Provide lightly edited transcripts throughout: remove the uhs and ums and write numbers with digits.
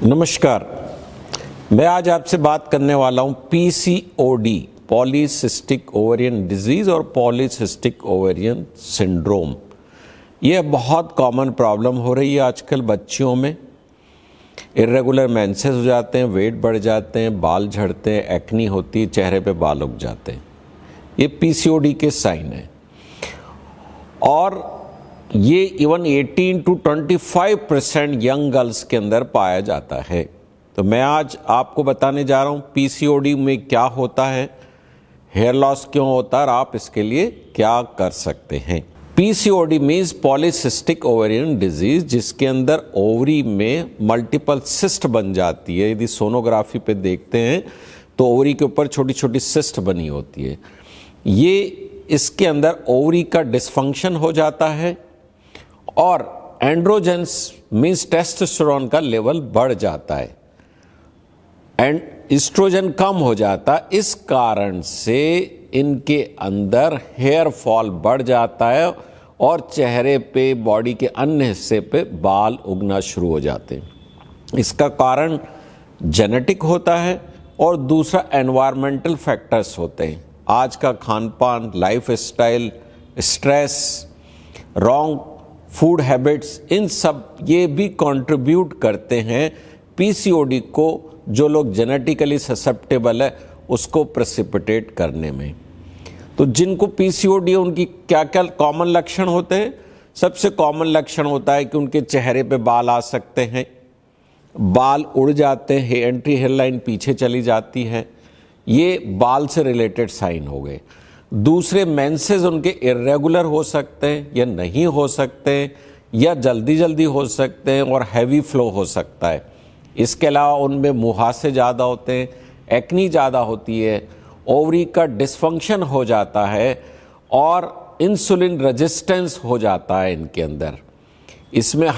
नमस्कार, मैं आज आपसे बात करने वाला हूं पीसीओडी, पॉलीसिस्टिक ओवेरियन डिजीज़ और पॉलीसिस्टिक ओवेरियन सिंड्रोम। ये बहुत कॉमन प्रॉब्लम हो रही है आजकल बच्चियों में। इर्रेगुलर मेंसेस हो जाते हैं, वेट बढ़ जाते हैं, बाल झड़ते हैं, एक्नी होती है, चेहरे पे बाल उग जाते हैं। ये पीसीओडी के साइन है और ये इवन 18 to 25% यंग गर्ल्स के अंदर पाया जाता है। तो मैं आज आपको बताने जा रहा हूँ पीसीओडी में क्या होता है, हेयर लॉस क्यों होता है और आप इसके लिए क्या कर सकते हैं। PCOD means polycystic ovarian disease, जिसके अंदर ओवरी में मल्टीपल सिस्ट बन जाती है। यदि सोनोग्राफी पे देखते हैं तो ओवरी के ऊपर छोटी छोटी सिस्ट बनी होती है। ये इसके अंदर ओवरी का डिसफंक्शन हो जाता है और एंड्रोजेंस मीन्स टेस्टोस्टेरोन का लेवल बढ़ जाता है एंड एस्ट्रोजन कम हो जाता है। इस कारण से इनके अंदर हेयर फॉल बढ़ जाता है और चेहरे पे, बॉडी के अन्य हिस्से पे बाल उगना शुरू हो जाते हैं। इसका कारण जेनेटिक होता है और दूसरा एनवायरमेंटल फैक्टर्स होते हैं। आज का खान पान, life style, stress, wrong food habits, इन सब ये भी कंट्रीब्यूट करते हैं पीसीओडी को, जो लोग जेनेटिकली ससेप्टेबल है उसको प्रेसिपिटेट करने में। तो जिनको पीसीओडी है उनकी क्या क्या कॉमन लक्षण होते हैं। सबसे कॉमन लक्षण होता है कि उनके चेहरे पे बाल आ सकते हैं, बाल उड़ जाते हैं, एंट्री हेयर लाइन पीछे चली जाती है। ये बाल से रिलेटेड साइन हो गए। दूसरे मेंसेस उनके इर्रेगुलर हो सकते हैं या नहीं हो सकते हैं या जल्दी जल्दी हो सकते हैं और हैवी फ्लो हो सकता है। इसके अलावा उनमें मुहासे ज़्यादा होते हैं, एक्नी ज़्यादा होती है, ओवरी का डिसफंक्शन हो जाता है और इंसुलिन रेजिस्टेंस हो जाता है इनके अंदर। इसमें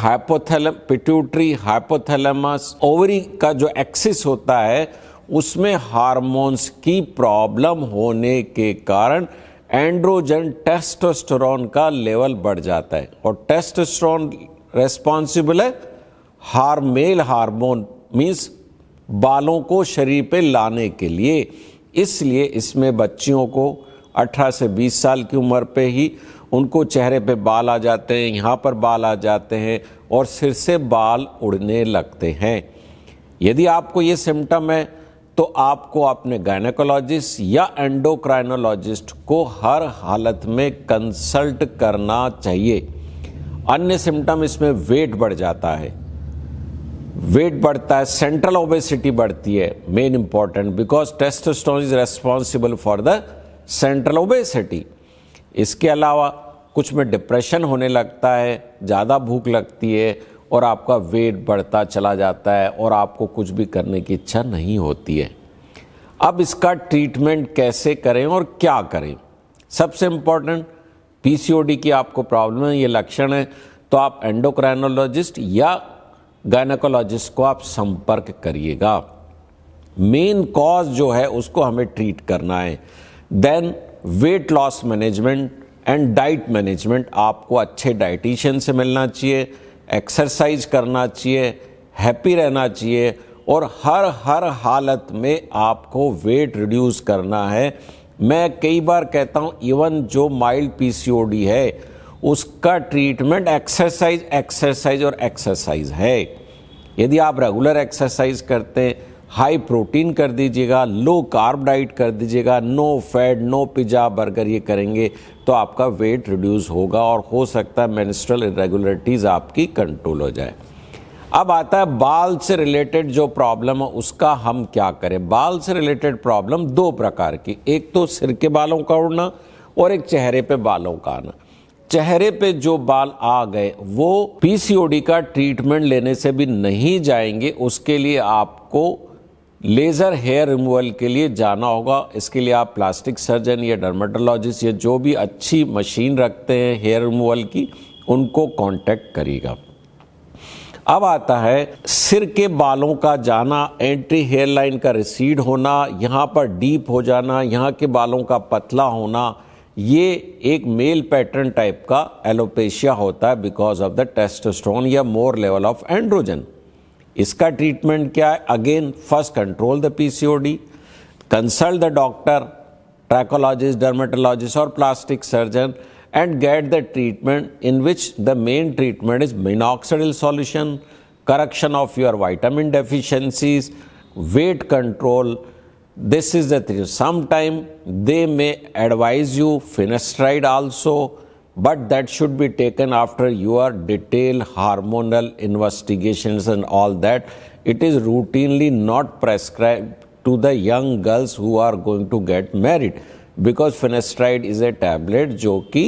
पिट्यूटरी, हाइपोथैलेमस, ओवरी का जो एक्सिस होता है उसमें हार्मोन्स की प्रॉब्लम होने के कारण एंड्रोजन टेस्टोस्टेरोन का लेवल बढ़ जाता है और टेस्टोस्टेरोन रेस्पॉन्सिबल है मेल हार्मोन मीन्स बालों को शरीर पे लाने के लिए। इसलिए इसमें बच्चियों को 18 से 20 साल की उम्र पे ही उनको चेहरे पे बाल आ जाते हैं, यहाँ पर बाल आ जाते हैं और सिर से बाल उड़ने लगते हैं। यदि आपको ये सिम्टम है तो आपको अपने गायनेकोलॉजिस्ट या एंडोक्राइनोलॉजिस्ट को हर हालत में कंसल्ट करना चाहिए। अन्य सिम्टम इसमें वेट बढ़ जाता है, वेट बढ़ता है, सेंट्रल ओबेसिटी बढ़ती है, main important because testosterone is responsible for the central obesity. इसके अलावा कुछ में डिप्रेशन होने लगता है, ज़्यादा भूख लगती है और आपका वेट बढ़ता चला जाता है और आपको कुछ भी करने की इच्छा नहीं होती है। अब इसका ट्रीटमेंट कैसे करें और क्या करें। सबसे इम्पॉर्टेंट, पीसीओडी की आपको प्रॉब्लम है, ये लक्षण है, तो आप एंडोक्राइनोलॉजिस्ट या गायनेकोलॉजिस्ट को आप संपर्क करिएगा। मेन कॉज जो है उसको हमें ट्रीट करना है। Then weight loss management and diet management, आपको अच्छे डाइटिशियन से मिलना चाहिए, एक्सरसाइज करना चाहिए, हैप्पी रहना चाहिए और हर हालत में आपको वेट रिड्यूस करना है। मैं कई बार कहता हूँ इवन जो माइल्ड पीसीओडी है उसका ट्रीटमेंट एक्सरसाइज और एक्सरसाइज है। यदि आप रेगुलर एक्सरसाइज करते हैं, हाई प्रोटीन कर दीजिएगा, लो कार्ब डाइट कर दीजिएगा, no fat, no pizza burger ये करेंगे तो आपका वेट रिड्यूस होगा और हो सकता है मेंस्ट्रुअल इरेगुलरिटीज़ आपकी कंट्रोल हो जाए। अब आता है बाल से रिलेटेड जो प्रॉब्लम है उसका हम क्या करें। बाल से रिलेटेड प्रॉब्लम दो प्रकार की, एक तो सिर के बालों का उड़ना और एक चेहरे पे बालों का आना। चेहरे पे जो बाल आ गए वो पीसीओडी का ट्रीटमेंट लेने से भी नहीं जाएंगे, उसके लिए आपको लेज़र हेयर रिमूवल के लिए जाना होगा। इसके लिए आप प्लास्टिक सर्जन या डर्मेटोलॉजिस्ट या जो भी अच्छी मशीन रखते हैं हेयर रिमूवल की, उनको कांटेक्ट करिएगा। अब आता है सिर के बालों का जाना, एंट्री हेयर लाइन का रिसीड होना, यहाँ पर डीप हो जाना, यहाँ के बालों का पतला होना, ये एक मेल पैटर्न टाइप का एलोपेशिया होता है बिकॉज ऑफ द टेस्टोस्टेरोन या मोर लेवल ऑफ एंड्रोजन। इसका ट्रीटमेंट क्या है? Again first control the PCOD, consult the doctor, trichologist, dermatologist और plastic surgeon and get the treatment in which the main treatment is minoxidil solution, correction of your vitamin deficiencies, weight control. This is the thing. Sometime they may advise you finasteride also, but that should be taken after your detailed hormonal investigations and all that. It is routinely not prescribed to the young girls who are going to get married. Because finasteride is a tablet जो कि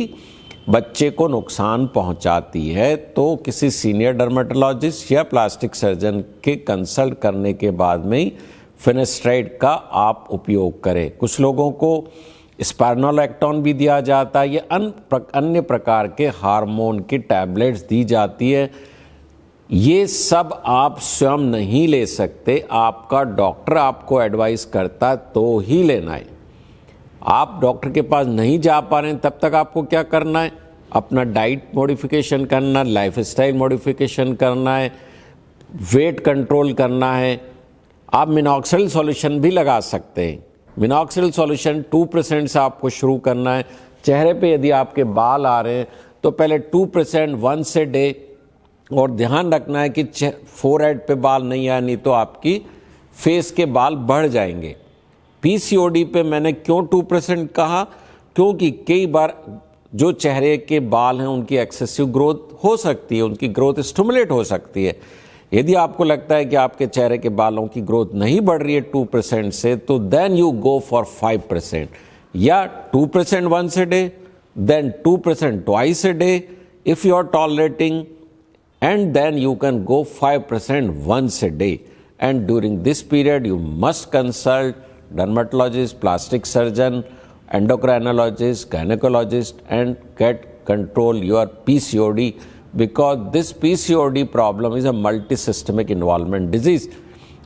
बच्चे को नुकसान पहुंचाती है, तो किसी senior dermatologist या प्लास्टिक सर्जन के कंसल्ट करने के बाद में ही फिनेस्ट्राइड का आप उपयोग करें। कुछ लोगों को स्पाइरोनोलैक्टोन भी दिया जाता है, ये अन्य प्रकार के हार्मोन की टैबलेट्स दी जाती है। ये सब आप स्वयं नहीं ले सकते, आपका डॉक्टर आपको एडवाइस करता तो ही लेना है। आप डॉक्टर के पास नहीं जा पा रहे हैं, तब तक आपको क्या करना है? अपना डाइट मॉडिफिकेशन करना, लाइफस्टाइल मॉडिफिकेशन करना है, वेट कंट्रोल करना है। आप मिनॉक्सिडिल सॉल्यूशन भी लगा सकते हैं। मिनॉक्सिडिल सॉल्यूशन 2% से आपको शुरू करना है। चेहरे पे यदि आपके बाल आ रहे हैं तो पहले 2% वंस ए डे, और ध्यान रखना है कि फोरहेड पे बाल नहीं आए, नहीं तो आपकी फेस के बाल बढ़ जाएंगे। पीसीओडी पे मैंने क्यों 2% कहा? क्योंकि कई बार जो चेहरे के बाल हैं उनकी एक्सेसिव ग्रोथ हो सकती है, उनकी ग्रोथ स्टिमुलेट हो सकती है। यदि आपको लगता है कि आपके चेहरे के बालों की ग्रोथ नहीं बढ़ रही है 2% से, तो देन यू गो फॉर 5%, या 2% once a day, then 2% twice a day if you are tolerating, and then you can go 5% once a day. And during this period you must consult dermatologist, plastic surgeon, endocrinologist, gynecologist and get control your PCOD, because this PCOD problem is a multisystemic involvement disease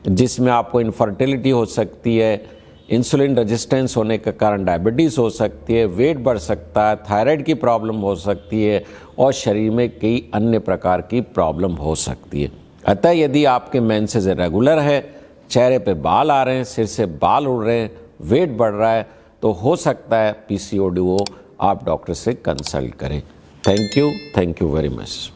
जिसमें आपको infertility हो सकती है, insulin resistance होने के कारण diabetes हो सकती है, वेट बढ़ सकता है, थायराइड की प्रॉब्लम हो सकती है और शरीर में कई अन्य प्रकार की प्रॉब्लम हो सकती है। अतः यदि आपके मेंसेस रेगुलर है, चेहरे पे बाल आ रहे हैं, सिर से बाल उड़ रहे हैं, वेट बढ़ रहा है, तो हो सकता है पीसीओडी हो, आप डॉक्टर से कंसल्ट करें। Thank you very much.